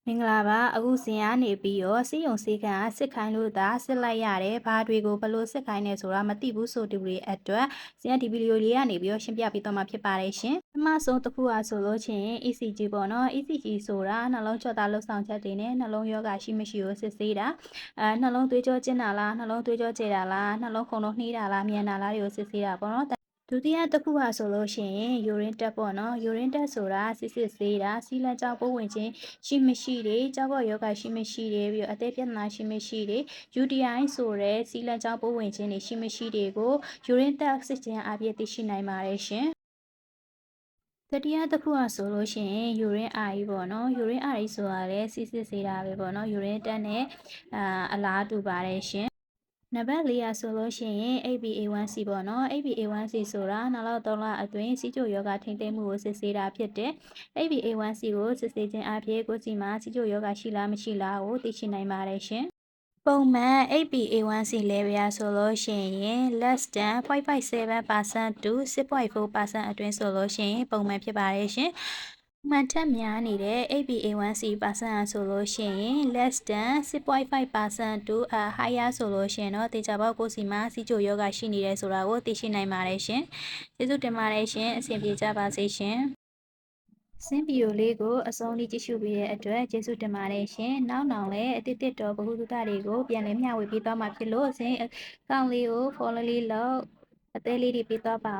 မင်္ဂလာပါအခုဇင်ကနေပြီးတော့စီယုံစီကံစစ်ခိုင်းလို့သာစစ်လိုက်ရတယ်ဘာတွေကိုဘလို့စစ်ခိုင်းနေဆိုတာမသိဘူးဆိုတူတွေအတွက်ဇင်ကဒီဗီဒီယိုလေးကနေပြီးတော့ရှင်းပြပေးသွားမှာဖြစ်ပါတယ်ရှင်ပထမဆုံးတစ်ခုအားဆိုလို့ချင်း ECG ပေါ့နော် ECG ဆိုတာနှလုံးကြောသားလှုပ်ဆောင်ချက်တွေနဲ့နှလုံးရောဂါရှိမရှိကိုစစ်ဆေးတာနှလုံးသွေးကြောကျဉ်တာလားနှလုံးသွေးကြောကျတာလားနှလုံးခုန်လုံးနှီးတာလားမြန်တာလားတွေကိုစစ်ဆေးတာပေါ့နော်ဒုတိယတစ်ခုဟာဆိုလို့ရှိရင်ယူရင်းတက်ပေါ့နော်ယူရင်းတက်ဆိုတာစစ်ဆေးတာစီလန်ကြောက်ပိုးဝင်ခြင်းရှိမရှိတွေကြောက်ကော့ယောဂရှိမရှိတွေပြီးတော့အသေးပြဿနာရှိမရှိတွေ UTI ဆိုရဲစီလန်ကြောက်ပိုးဝင်ခြင်းတွေရှိမရှိတွေကိုယူရင်းတက်စစ်ခြင်းအပြည့်သိရှိနိုင်ပါတယ်ရှင်တတိယတစ်ခုကဆိုလို့ရှိရင်ယူရင်းအာရီပေါ့နော်ယူရင်းအာရီဆိုတာလည်းစစ်ဆေးတာပဲပေါ့နော်ယူရင်းတက်နဲ့အလားတူပါတယ်ရှင်နံပါတ်4ရဆိုလို့ရှိရင် HbA1c ပေါ့နော် HbA1c ဆိုတာနောက်တော့3လအတွင်းစီးကျိုယောဂထိမ့်သိမ်းမှုကိုစစ်ဆေးတာဖြစ်တယ် HbA1c ကိုစစ်ဆေးခြင်းအပြင်ကိုယ်စီမှာစီးကျိုယောဂရှိလားမရှိလားကိုသိရှိနိုင်ပါတယ်ရှင်ပုံမှန် HbA1c level ရဆိုလို့ရှိရင် less than 0.57% to 6.4% အတွင်းဆိုလို့ရှိရင်ပုံမှန်ဖြစ်ပါတယ်ရှင်မှန်ထက်များနေတဲ့ HbA1c %ဆိုလို့ရှိရင် less than 6.5% to higher ဆိုလို့ရှိရင်တော့တေချာပေါက်ကိုစီမှာစီချိုယောဂရှိနေတယ်ဆိုတာကိုသိရှိနိုင်ပါတယ်ရှင်ကျေးဇူးတင်ပါတယ်ရှင်အဆင်ပြေကြပါစေရှင်စင်ဗီယိုလေးကိုအဆုံးထိကြည့်ရှုပေးတဲ့အတွက်ကျေးဇူးတင်ပါတယ်ရှင်။နောက်လည်းအတစ်တော်ဗဟုသုတတွေကိုပြန်လည်မျှဝေပေးသွားမှာဖြစ်လို့စင်အကောင့်လေးကို follow လေးလုပ်အသေးလေးတွေပေးသွားပါ